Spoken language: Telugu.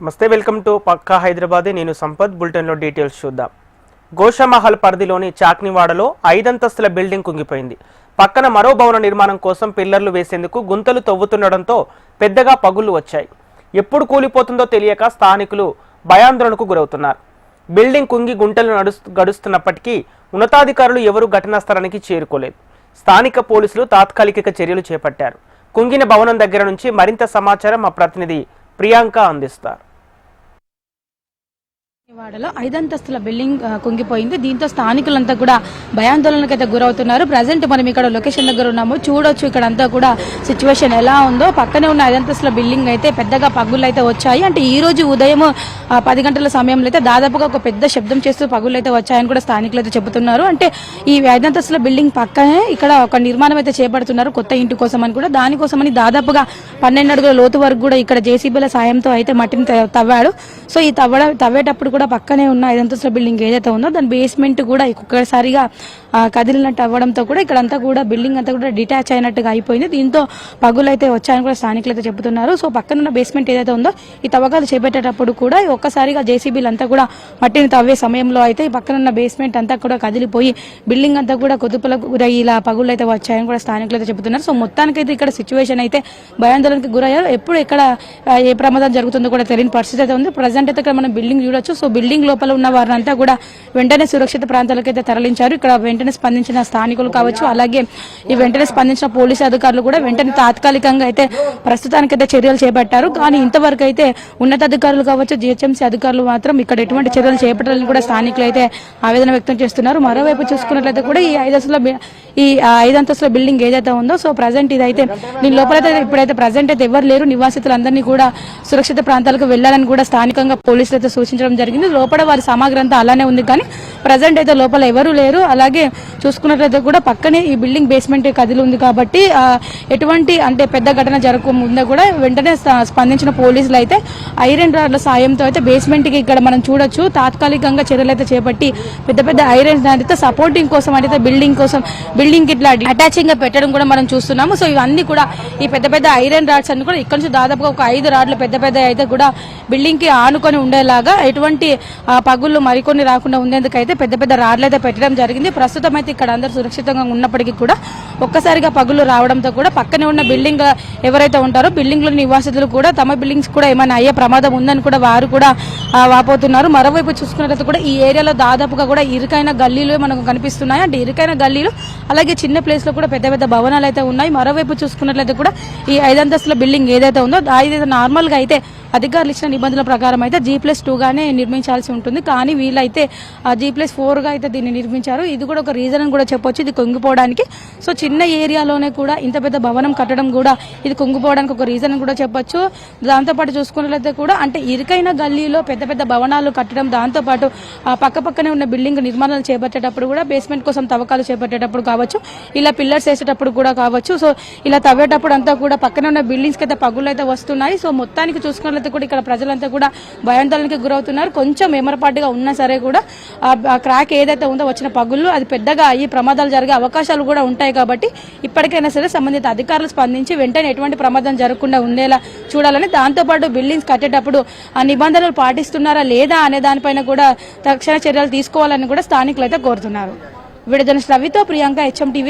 నమస్తే, వెల్కమ్ టు పక్కా హైదరాబాద్. నేను సంపత్. బులెటిన్లో డీటెయిల్స్ చూద్దాం. గోషామహల్ పరిధిలోని చాక్నివాడలో 5 అంతస్తుల బిల్డింగ్ కుంగిపోయింది. పక్కన మరో భవన నిర్మాణం కోసం పిల్లర్లు వేసేందుకు గుంతలు తవ్వుతుండడంతో పెద్దగా పగుళ్లు వచ్చాయి. ఎప్పుడు కూలిపోతుందో తెలియక స్థానికులు భయాందోళనకు గురవుతున్నారు. బిల్డింగ్ కుంగి గుంటలు గడుస్తున్నప్పటికీ ఉన్నతాధికారులు ఎవరూ ఘటనా స్థలానికి చేరుకోలేదు. స్థానిక పోలీసులు తాత్కాలిక చర్యలు చేపట్టారు. కుంగిన భవనం దగ్గర నుంచి మరింత సమాచారం మా ప్రతినిధి ప్రియాంక అందిస్తారు. వాడలో 5 అంతస్తుల బిల్డింగ్ కుంగిపోయింది. దీంతో స్థానికులంతా కూడా భయాందోళనకైతే గురవుతున్నారు. ప్రజెంట్ మనం ఇక్కడ లొకేషన్ దగ్గర ఉన్నాము, చూడొచ్చు ఇక్కడ అంతా కూడా సిచ్యువేషన్ ఎలా ఉందో. పక్కనే ఉన్న 5 అంతస్తుల బిల్డింగ్ అయితే పెద్దగా పగుళ్ళు అయితే వచ్చాయి. అంటే ఈ రోజు ఉదయం 10 గంటల సమయంలో అయితే దాదాపుగా ఒక పెద్ద శబ్దం చేస్తూ పగుళ్ళు అయితే వచ్చాయని కూడా స్థానికులు అయితే చెబుతున్నారు. అంటే ఈ 5 అంతస్తుల బిల్డింగ్ పక్కనే ఇక్కడ ఒక నిర్మాణం అయితే చేపడుతున్నారు కొత్త ఇంటి కోసం అని కూడా. దానికోసమని దాదాపుగా 12 అడుగుల లోతు వరకు కూడా ఇక్కడ జేసీబీల సాయంతో అయితే మట్టిని తవ్వాడు. సో ఈ తవ్వేటప్పుడు కూడా పక్కనే ఉన్న 5 అంతస్తుల బిల్డింగ్ ఏదైతే ఉందో దాని బేస్మెంట్ కూడా ఒక్కసారిగా కదిలినట్టు అవ్వడంతో కూడా ఇక్కడంతా కూడా బిల్డింగ్ అంతా కూడా డిటాచ్ అయినట్టుగా అయిపోయింది. దీంతో పగులు అయితే వచ్చాయని కూడా స్థానికులు అయితే చెబుతున్నారు. సో పక్కనున్న బేస్మెంట్ ఏదైతే ఉందో ఈ తవ్వకాలు చేపట్టేటప్పుడు కూడా ఒక్కసారిగా జేసీబీలు అంతా కూడా మట్టిని తవ్వే సమయంలో అయితే ఈ పక్కనున్న బేస్మెంట్ అంతా కూడా కదిలిపోయి బిల్డింగ్ అంతా కూడా కుదుపులకు గురై ఇలా పగులు అయితే వచ్చాయని కూడా స్థానికులు అయితే చెబుతున్నారు. సో మొత్తానికైతే ఇక్కడ సిచ్యువేషన్ అయితే భయాందోళనకి గురయ్యారు. ఎప్పుడు ఎక్కడ ఏ ప్రమాదం జరుగుతుందో కూడా తెలియని పరిస్థితి అయితే ఉంది. ప్రజెంట్ అయితే ఇక్కడ మనం బిల్డింగ్ చూడొచ్చు. సో బిల్డింగ్ లోపల ఉన్న వారంతా కూడా వెంటనే సురక్షిత ప్రాంతాలకు అయితే తరలించారు. ఇక్కడ వెంటనే స్పందించిన స్థానికులు కావచ్చు, అలాగే ఈ వెంటనే స్పందించిన పోలీసు అధికారులు కూడా వెంటనే తాత్కాలికంగా అయితే ప్రస్తుతానికైతే చర్యలు చేపట్టారు. కానీ ఇంతవరకు అయితే ఉన్నతాధికారులు కావచ్చు, జిహెచ్ఎంసీ అధికారులు మాత్రం ఇక్కడ ఎటువంటి చర్యలు చేపట్టాలని కూడా స్థానికులు అయితే ఆవేదన వ్యక్తం చేస్తున్నారు. మరోవైపు చూసుకున్నట్లయితే కూడా ఈ 5 అంతస్తుల బిల్డింగ్ ఏదైతే ఉందో సో ప్రజెంట్ ఇదైతే దీని లోపలైతే ఇప్పుడైతే ప్రజెంట్ అయితే ఎవరు లేరు. నివాసితులందరినీ కూడా సురక్షిత ప్రాంతాలకు వెళ్లాలని కూడా స్థానికంగా పోలీసులు అయితే సూచించడం జరిగింది. లోపల వారి సామాగ్రి అంతా అలానే ఉంది, కానీ ప్రజెంట్ అయితే లోపల ఎవరు లేరు. అలాగే చూసుకున్నట్లయితే కూడా పక్కనే ఈ బిల్డింగ్ బేస్మెంట్ కదిలి ఉంది కాబట్టి ఎటువంటి అంటే పెద్ద ఘటన జరగకముందే కూడా వెంటనే స్పందించిన పోలీసులు అయితే ఐరన్ రాడ్ల సాయంతో అయితే బేస్మెంట్ కి ఇక్కడ మనం చూడొచ్చు తాత్కాలికంగా చర్యలు అయితే చేపట్టి పెద్ద పెద్ద ఐరన్ అయితే సపోర్టింగ్ కోసం అంటే బిల్డింగ్ కి ఇట్లా అటాచింగ్ గా పెట్టడం కూడా మనం చూస్తున్నాము. సో ఇవన్నీ కూడా ఈ పెద్ద పెద్ద ఐరన్ రాడ్స్ అన్ని కూడా ఇక్కడ నుంచి దాదాపుగా ఒక 5 రాడ్లు పెద్ద పెద్ద అయితే కూడా బిల్డింగ్ కి ఆనుకొని ఉండేలాగా ఎటువంటి పగుళ్ళు మరికొన్ని రాకుండా ఉండేందుకైతే పెద్ద పెద్ద రాడ్లు అయితే పెట్టడం జరిగింది. ప్రస్తుతం అయితే ఇక్కడ అందరూ సురక్షితంగా ఉన్నప్పటికీ కూడా ఒక్కసారిగా పగుళ్ళు రావడంతో కూడా పక్కనే ఉన్న బిల్డింగ్ ఎవరైతే ఉంటారో బిల్డింగ్ లో నివాసితులు కూడా తమ బిల్డింగ్స్ కూడా ఏమైనా అయ్యే ప్రమాదం ఉందని కూడా వారు కూడా వాపోతున్నారు. మరోవైపు చూసుకున్నట్లయితే కూడా ఈ ఏరియాలో దాదాపుగా కూడా ఇరుకైన గల్లీలు మనకు కనిపిస్తున్నాయి. అంటే ఇరుకైన గల్లీలు అలాగే చిన్న ప్లేస్ లో కూడా పెద్ద పెద్ద భవనాలు అయితే ఉన్నాయి. మరోవైపు చూసుకున్నట్లయితే కూడా ఈ 5 అంతస్తుల బిల్డింగ్ ఏదైతే ఉందో అది నార్మల్ గా అయితే అధికారులు ఇచ్చిన నిబంధనల ప్రకారం అయితే G+2 గానే నిర్మించాల్సి ఉంటుంది. కానీ వీళ్ళైతే G+4 గా అయితే దీన్ని నిర్మించారు. ఇది కూడా ఒక రీజన్ అని కూడా చెప్పొచ్చు ఇది కుంగిపోవడానికి. సో చిన్న ఏరియాలోనే కూడా ఇంత పెద్ద భవనం కట్టడం కూడా ఇది కుంగిపోవడానికి ఒక రీజన్ అని కూడా చెప్పొచ్చు. దాంతోపాటు చూసుకున్నట్లయితే కూడా అంటే ఇరుకైన గల్లీలో పెద్ద పెద్ద భవనాలు కట్టడం, దాంతోపాటు పక్కపక్కనే ఉన్న బిల్డింగ్ నిర్మాణాలు చేపట్టేటప్పుడు కూడా బేస్మెంట్ కోసం తవ్వకాలు చేపట్టేటప్పుడు కావచ్చు, ఇలా పిల్లర్స్ వేసేటప్పుడు కూడా కావచ్చు. సో ఇలా తవ్వేటప్పుడు అంతా కూడా పక్కనే ఉన్న బిల్డింగ్స్ కి అయితే పగుళ్ళు అయితే వస్తున్నాయి. సో మొత్తానికి చూసుకున్నట్లయితే కూడా ఇక్కడ ప్రజలంతా కూడా భయాందోళనకి గురవుతున్నారు. కొంచెం ఎమరపాటుగా ఉన్నా సరే కూడా ఆ క్రాక్ ఏదైతే ఉందో వచ్చిన పగుళ్ళు అది పెద్దగా అయ్యి ప్రమాదాలు జరిగే అవకాశాలు కూడా ఉంటాయి. కాబట్టి ఇప్పటికైనా సరే సంబంధిత అధికారులు స్పందించి వెంటనే ఎటువంటి ప్రమాదం జరగకుండా ఉండేలా చూడాలని, దాంతోపాటు బిల్డింగ్స్ కట్టేటప్పుడు ఆ నిబంధనలు పాటిస్తున్నారా లేదా అనే దానిపైన కూడా తక్షణ చర్యలు తీసుకోవాలని కూడా స్థానికులు అయితే కోరుతున్నారు. వీడియో జర్నలిస్ట్ రవితో ప్రియాంక, HM TV.